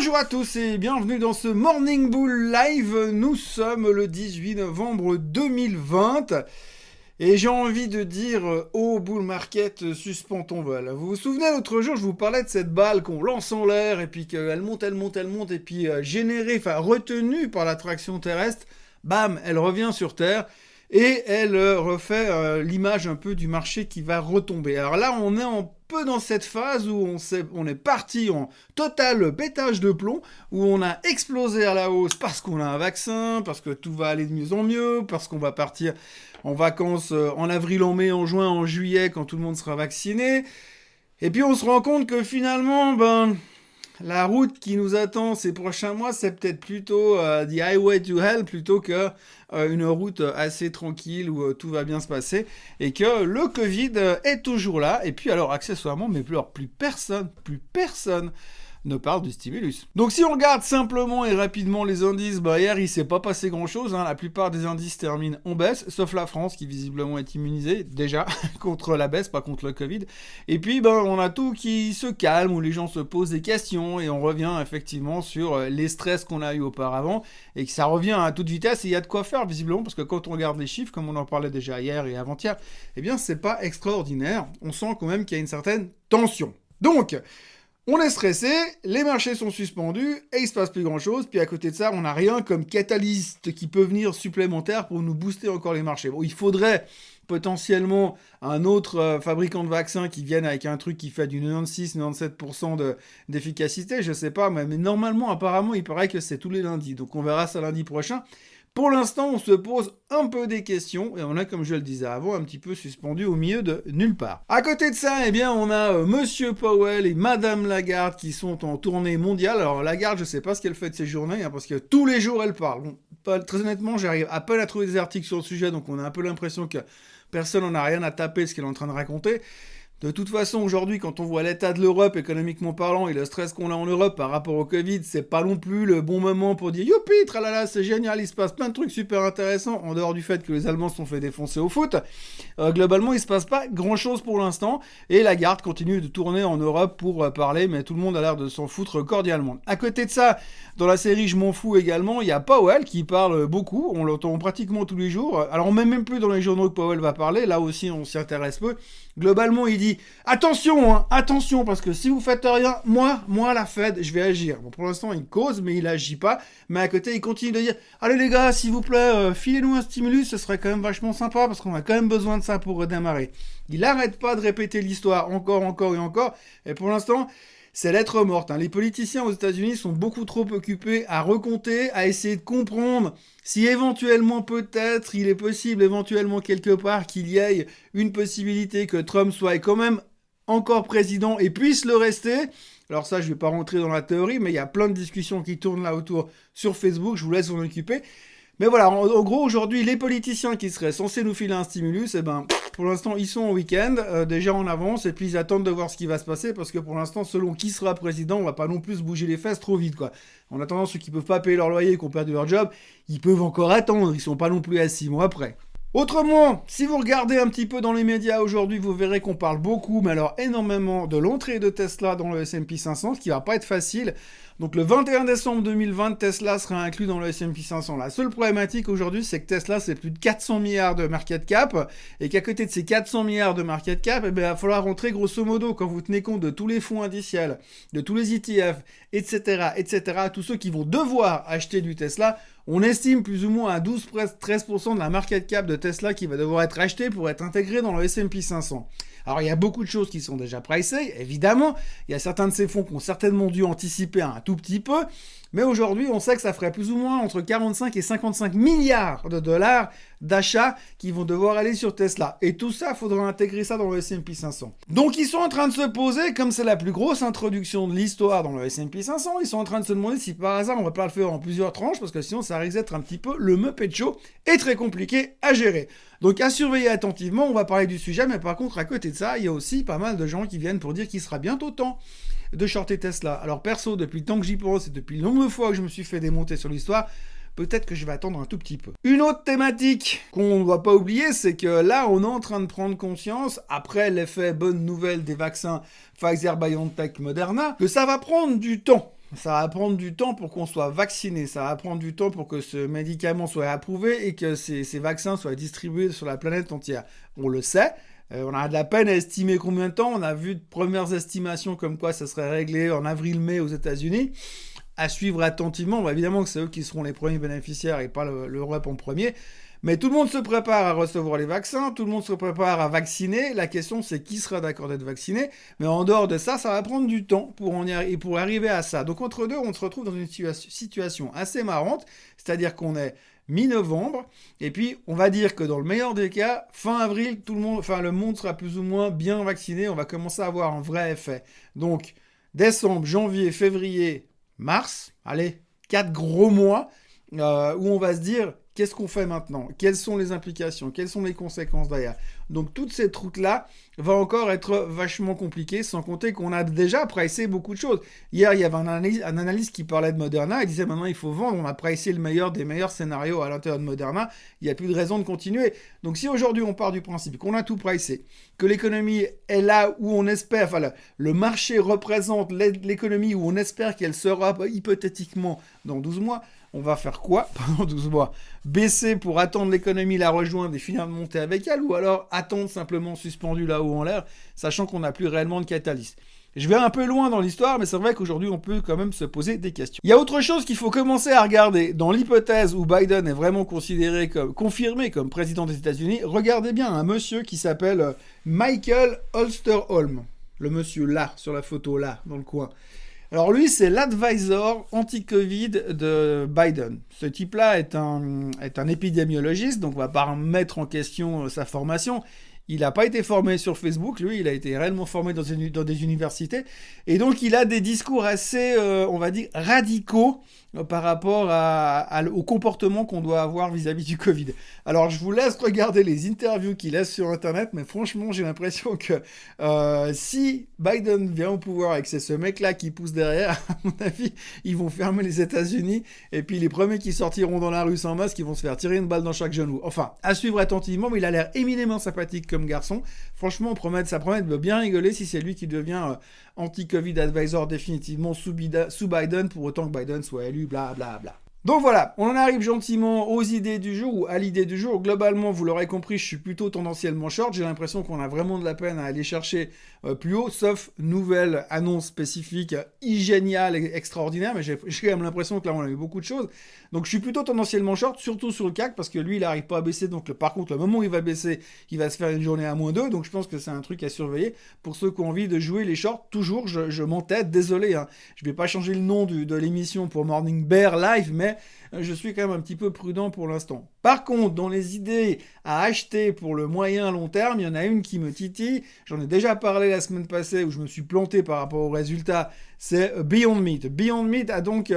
Bonjour à tous et bienvenue dans ce Morning Bull Live. Nous sommes le 18 novembre 2020 et j'ai envie de dire au bull market, suspends ton vol. Vous vous souvenez, l'autre jour, je vous parlais de cette balle qu'on lance en l'air et puis qu'elle monte et puis retenue par l'attraction terrestre, bam, elle revient sur Terre. Et elle refait l'image un peu du marché qui va retomber. Alors là, on est un peu dans cette phase où on est parti en total pétage de plomb, où on a explosé à la hausse parce qu'on a un vaccin, parce que tout va aller de mieux en mieux, parce qu'on va partir en vacances en avril, en mai, en juin, en juillet, quand tout le monde sera vacciné. Et puis on se rend compte que finalement, la route qui nous attend ces prochains mois, c'est peut-être plutôt the highway to hell plutôt que une route assez tranquille où tout va bien se passer et que le Covid est toujours là. Et puis alors, accessoirement, mais plus personne ne parle du stimulus. Donc si on regarde simplement et rapidement les indices, hier il s'est pas passé grand chose, la plupart des indices terminent en baisse, sauf la France qui visiblement est immunisée déjà contre la baisse, pas contre le Covid. Et puis on a tout qui se calme, où les gens se posent des questions et on revient effectivement sur les stress qu'on a eu auparavant et que ça revient à toute vitesse et il y a de quoi faire visiblement parce que quand on regarde les chiffres, comme on en parlait déjà hier et avant-hier, c'est pas extraordinaire, on sent quand même qu'il y a une certaine tension. Donc, on est stressé, les marchés sont suspendus et il se passe plus grand chose. Puis à côté de ça, on n'a rien comme catalyste qui peut venir supplémentaire pour nous booster encore les marchés. Bon, il faudrait potentiellement un autre fabricant de vaccins qui vienne avec un truc qui fait du 96-97% d'efficacité, je sais pas, mais normalement, apparemment, il paraît que c'est tous les lundis. Donc on verra ça lundi prochain. Pour l'instant, on se pose un peu des questions et on est, comme je le disais avant, un petit peu suspendu au milieu de nulle part. À côté de ça, on a Monsieur Powell et Madame Lagarde qui sont en tournée mondiale. Alors Lagarde, je sais pas ce qu'elle fait de ses journées, parce que tous les jours elle parle. Bon, très honnêtement, j'arrive à peine à trouver des articles sur le sujet, donc on a un peu l'impression que personne n'en a rien à taper de ce qu'elle est en train de raconter. De toute façon, aujourd'hui, quand on voit l'état de l'Europe, économiquement parlant, et le stress qu'on a en Europe par rapport au Covid, c'est pas non plus le bon moment pour dire « Youpi, tralala, c'est génial, il se passe plein de trucs super intéressants », en dehors du fait que les Allemands se sont fait défoncer au foot. Globalement, il se passe pas grand-chose pour l'instant, et Lagarde continue de tourner en Europe pour parler, mais tout le monde a l'air de s'en foutre cordialement. À côté de ça, dans la série Je m'en fous également, il y a Powell qui parle beaucoup, on l'entend pratiquement tous les jours. Alors on met même plus dans les journaux que Powell va parler, là aussi on s'y intéresse peu. Globalement, il dit « Attention, attention, parce que si vous faites rien, moi, la Fed, je vais agir. » Bon, pour l'instant, il cause, mais il agit pas. Mais à côté, il continue de dire « Allez les gars, s'il vous plaît, filez-nous un stimulus, ce serait quand même vachement sympa, parce qu'on a quand même besoin de ça pour redémarrer. » Il arrête pas de répéter l'histoire encore et encore. Et pour l'instant, c'est lettre morte. Les politiciens aux États-Unis sont beaucoup trop occupés à recompter, à essayer de comprendre si éventuellement, peut-être, il est possible éventuellement quelque part qu'il y ait une possibilité que Trump soit quand même encore président et puisse le rester. Alors ça, je vais pas rentrer dans la théorie, mais il y a plein de discussions qui tournent là autour sur Facebook, je vous laisse vous en occuper. Mais voilà, en gros, aujourd'hui, les politiciens qui seraient censés nous filer un stimulus, pour l'instant, ils sont en week-end, déjà en avance, et puis ils attendent de voir ce qui va se passer, parce que pour l'instant, selon qui sera président, on va pas non plus se bouger les fesses trop vite, quoi. En attendant, ceux qui peuvent pas payer leur loyer et qui ont perdu leur job, ils peuvent encore attendre, ils sont pas non plus à 6 mois après. Autrement, si vous regardez un petit peu dans les médias aujourd'hui, vous verrez qu'on parle beaucoup, mais alors énormément, de l'entrée de Tesla dans le S&P 500, ce qui va pas être facile. Donc le 21 décembre 2020, Tesla sera inclus dans le S&P 500. La seule problématique aujourd'hui, c'est que Tesla, c'est plus de 400 milliards de market cap, et qu'à côté de ces 400 milliards de market cap, il va falloir rentrer grosso modo, quand vous tenez compte de tous les fonds indiciels, de tous les ETF, etc., tous ceux qui vont devoir acheter du Tesla, on estime plus ou moins à 12-13% de la market cap de Tesla qui va devoir être achetée pour être intégrée dans le S&P 500. Alors il y a beaucoup de choses qui sont déjà pricées, évidemment, il y a certains de ces fonds qui ont certainement dû anticiper un tout petit peu, mais aujourd'hui on sait que ça ferait plus ou moins entre 45 et 55 milliards de dollars d'achats qui vont devoir aller sur Tesla. Et tout ça, il faudra intégrer ça dans le S&P 500. Donc ils sont en train de se poser, comme c'est la plus grosse introduction de l'histoire dans le S&P 500, ils sont en train de se demander si par hasard on va pas le faire en plusieurs tranches, parce que sinon ça risque d'être un petit peu le Muppet Show et très compliqué à gérer. Donc à surveiller attentivement, on va parler du sujet, mais par contre à côté de ça, il y a aussi pas mal de gens qui viennent pour dire qu'il sera bientôt temps de shorter Tesla. Alors perso, depuis le temps que j'y pense et depuis le nombre de fois que je me suis fait démonter sur l'histoire, peut-être que je vais attendre un tout petit peu. Une autre thématique qu'on ne doit pas oublier, c'est que là, on est en train de prendre conscience, après l'effet bonne nouvelle des vaccins Pfizer, BioNTech, Moderna, que ça va prendre du temps Ça va prendre du temps pour qu'on soit vacciné, ça va prendre du temps pour que ce médicament soit approuvé et que ces vaccins soient distribués sur la planète entière. On le sait, on a de la peine à estimer combien de temps, on a vu de premières estimations comme quoi ça serait réglé en avril-mai aux États-Unis. À suivre attentivement, évidemment que c'est eux qui seront les premiers bénéficiaires et pas l'Europe en premier. Mais tout le monde se prépare à recevoir les vaccins, tout le monde se prépare à vacciner. La question, c'est qui sera d'accord d'être vacciné. Mais en dehors de ça, ça va prendre du temps pour arriver à ça. Donc entre deux, on se retrouve dans une situation assez marrante, c'est-à-dire qu'on est mi-novembre, et puis on va dire que dans le meilleur des cas, fin avril, le monde sera plus ou moins bien vacciné, on va commencer à avoir un vrai effet. Donc décembre, janvier, février, mars, allez, 4 gros mois où on va se dire qu'est-ce qu'on fait maintenant, quelles sont les implications, quelles sont les conséquences derrière. Donc toute cette route-là va encore être vachement compliquée, sans compter qu'on a déjà pricé beaucoup de choses. Hier, il y avait un analyste qui parlait de Moderna, il disait maintenant il faut vendre, on a pricé le meilleur des meilleurs scénarios à l'intérieur de Moderna, il n'y a plus de raison de continuer. Donc si aujourd'hui on part du principe qu'on a tout pricé, que l'économie est là où on espère, enfin le marché représente l'économie où on espère qu'elle sera hypothétiquement dans 12 mois, on va faire quoi pendant 12 mois? Baisser pour attendre l'économie la rejoindre et finir de monter avec elle, ou alors attendre simplement suspendu là-haut en l'air, sachant qu'on n'a plus réellement de catalyse. Je vais un peu loin dans l'histoire, mais c'est vrai qu'aujourd'hui, on peut quand même se poser des questions. Il y a autre chose qu'il faut commencer à regarder. Dans l'hypothèse où Biden est vraiment confirmé comme président des États-Unis, regardez bien un monsieur qui s'appelle Michael Osterholm. Le monsieur là, sur la photo là, dans le coin. Alors lui, c'est l'advisor anti-Covid de Biden. Ce type-là est un épidémiologiste, donc on va pas remettre en question sa formation. Il n'a pas été formé sur Facebook, lui, il a été réellement formé dans des universités. Et donc, il a des discours assez, on va dire, radicaux par rapport au comportement qu'on doit avoir vis-à-vis du Covid. Alors, je vous laisse regarder les interviews qu'il laisse sur Internet, mais franchement, j'ai l'impression que si Biden vient au pouvoir et que c'est ce mec-là qui pousse derrière, à mon avis, ils vont fermer les États-Unis. Et puis, les premiers qui sortiront dans la rue sans masque, ils vont se faire tirer une balle dans chaque genou. Enfin, à suivre attentivement, mais il a l'air éminemment sympathique comme garçon. Franchement, ça promet de bien rigoler si c'est lui qui devient anti-Covid advisor définitivement sous Biden, pour autant que Biden soit élu, bla bla bla. Donc voilà, on en arrive gentiment aux idées du jour, ou à l'idée du jour. Globalement, vous l'aurez compris, je suis plutôt tendanciellement short. J'ai l'impression qu'on a vraiment de la peine à aller chercher plus haut, sauf nouvelle annonce spécifique, géniale et extraordinaire. Mais j'ai quand même l'impression que là, on a eu beaucoup de choses. Donc je suis plutôt tendanciellement short, surtout sur le CAC, parce que lui, il n'arrive pas à baisser. Donc par contre, le moment où il va baisser, il va se faire une journée à -2. Donc je pense que c'est un truc à surveiller. Pour ceux qui ont envie de jouer les shorts, toujours, je m'entête, désolé. Hein. Je ne vais pas changer le nom de l'émission pour Morning Bear Live, mais je suis quand même un petit peu prudent pour l'instant. Par contre, dans les idées à acheter pour le moyen long terme, il y en a une qui me titille. J'en ai déjà parlé la semaine passée où je me suis planté par rapport aux résultats. C'est Beyond Meat. Beyond Meat a donc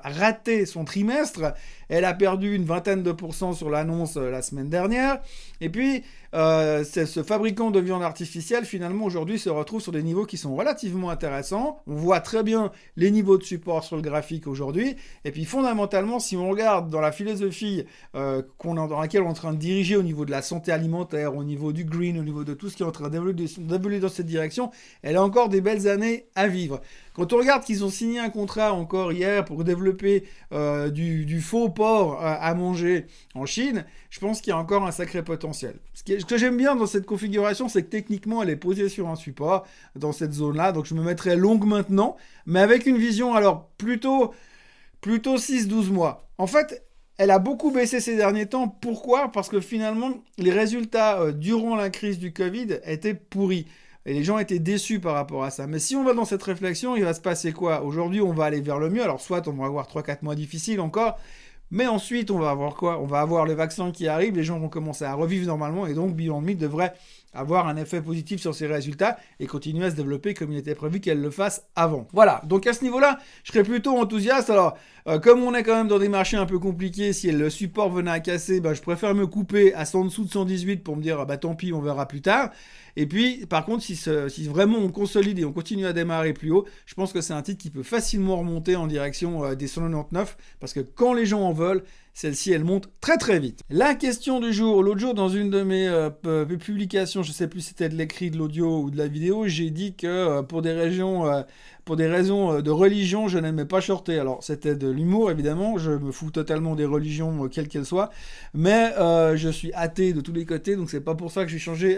raté son trimestre. Elle a perdu une vingtaine de % sur l'annonce la semaine dernière. Et puis, ce fabricant de viande artificielle, finalement, aujourd'hui, se retrouve sur des niveaux qui sont relativement intéressants. On voit très bien les niveaux de support sur le graphique aujourd'hui. Et puis, fondamentalement, si on regarde dans la philosophie dans laquelle on est en train de diriger au niveau de la santé alimentaire, au niveau du green, au niveau de tout ce qui est en train d'évoluer dans cette direction, elle a encore des belles années à vivre. Quand on regarde qu'ils ont signé un contrat encore hier pour développer du faux porc à manger en Chine, je pense qu'il y a encore un sacré potentiel. Ce que j'aime bien dans cette configuration, c'est que techniquement, elle est posée sur un support dans cette zone-là. Donc je me mettrai longue maintenant, mais avec une vision alors plutôt 6-12 mois. En fait, elle a beaucoup baissé ces derniers temps. Pourquoi ? Parce que finalement, les résultats durant la crise du Covid étaient pourris. Et les gens étaient déçus par rapport à ça. Mais si on va dans cette réflexion, il va se passer quoi ? Aujourd'hui, on va aller vers le mieux. Alors, soit on va avoir 3-4 mois difficiles encore, mais ensuite, on va avoir quoi ? On va avoir le vaccin qui arrive, les gens vont commencer à revivre normalement, et donc Beyond Meat devrait avoir un effet positif sur ses résultats et continuer à se développer comme il était prévu qu'elle le fasse avant. Voilà, donc à ce niveau-là, je serais plutôt enthousiaste. Alors, comme on est quand même dans des marchés un peu compliqués, si le support venait à casser, je préfère me couper à 100 dessous de 118 pour me dire, tant pis, on verra plus tard. Et puis, par contre, si vraiment on consolide et on continue à démarrer plus haut, je pense que c'est un titre qui peut facilement remonter en direction des 199, parce que quand les gens en veulent, celle-ci, elle monte très très vite. La question du jour, l'autre jour dans une de mes publications, je ne sais plus si c'était de l'écrit, de l'audio ou de la vidéo, j'ai dit que pour des raisons de religion, je n'aimais pas shorter. Alors c'était de l'humour évidemment, je me fous totalement des religions quelles qu'elles soient, mais je suis athée de tous les côtés, donc c'est pas pour ça que j'ai changé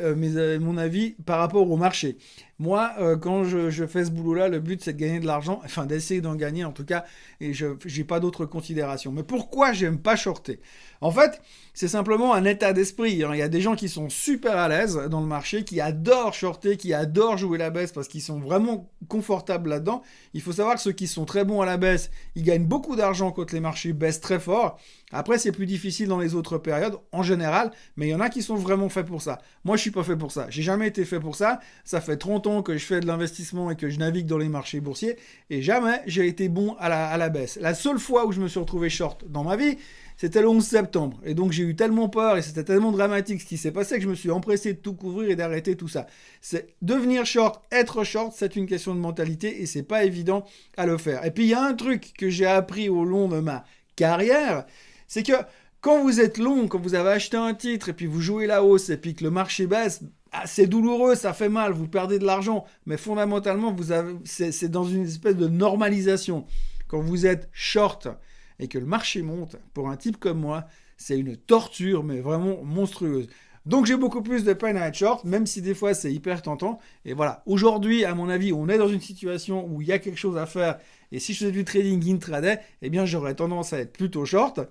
mon avis par rapport au marché. Moi, quand je fais ce boulot-là, le but c'est de gagner de l'argent, enfin d'essayer d'en gagner en tout cas, et je n'ai pas d'autres considérations. Mais pourquoi j'aime pas shorter? En fait, c'est simplement un état d'esprit. Il y a des gens qui sont super à l'aise dans le marché, qui adorent shorter, qui adorent jouer la baisse parce qu'ils sont vraiment confortables là-dedans. Il faut savoir que ceux qui sont très bons à la baisse, ils gagnent beaucoup d'argent quand les marchés baissent très fort. Après, c'est plus difficile dans les autres périodes, en général, mais il y en a qui sont vraiment faits pour ça. Moi, je suis pas fait pour ça. J'ai jamais été fait pour ça. Ça fait 30 ans que je fais de l'investissement et que je navigue dans les marchés boursiers, et jamais j'ai été bon à la baisse. La seule fois où je me suis retrouvé short dans ma vie, c'était le 11 septembre. Et donc j'ai eu tellement peur et c'était tellement dramatique ce qui s'est passé que je me suis empressé de tout couvrir et d'arrêter tout ça. C'est devenir short, être short, c'est une question de mentalité et c'est pas évident à le faire. Et puis il y a un truc que j'ai appris au long de ma carrière, c'est que quand vous êtes long, quand vous avez acheté un titre et puis vous jouez la hausse et puis que le marché baisse, c'est douloureux, ça fait mal, vous perdez de l'argent, mais fondamentalement c'est dans une espèce de normalisation. Quand vous êtes short et que le marché monte, pour un type comme moi, c'est une torture, mais vraiment monstrueuse. Donc j'ai beaucoup plus de peine à être short, même si des fois c'est hyper tentant. Et voilà, aujourd'hui, à mon avis, on est dans une situation où il y a quelque chose à faire. Et si je faisais du trading intraday, eh bien j'aurais tendance à être plutôt short.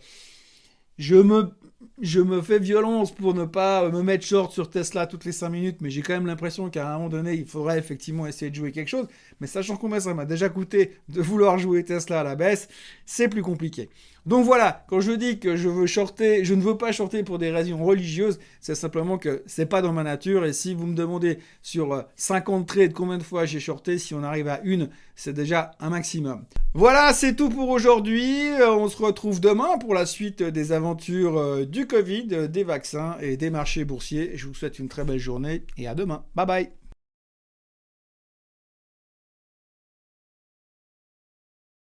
Je me fais violence pour ne pas me mettre short sur Tesla toutes les 5 minutes, mais j'ai quand même l'impression qu'à un moment donné, il faudrait effectivement essayer de jouer quelque chose. Mais sachant combien ça m'a déjà coûté de vouloir jouer Tesla à la baisse, c'est plus compliqué. Donc voilà, quand je dis que je veux shorter, je ne veux pas shorter pour des raisons religieuses, c'est simplement que c'est pas dans ma nature. Et si vous me demandez sur 50 trades combien de fois j'ai shorté, si on arrive à une, c'est déjà un maximum. Voilà, c'est tout pour aujourd'hui. On se retrouve demain pour la suite des aventures du Covid, des vaccins et des marchés boursiers. Je vous souhaite une très belle journée et à demain. Bye bye.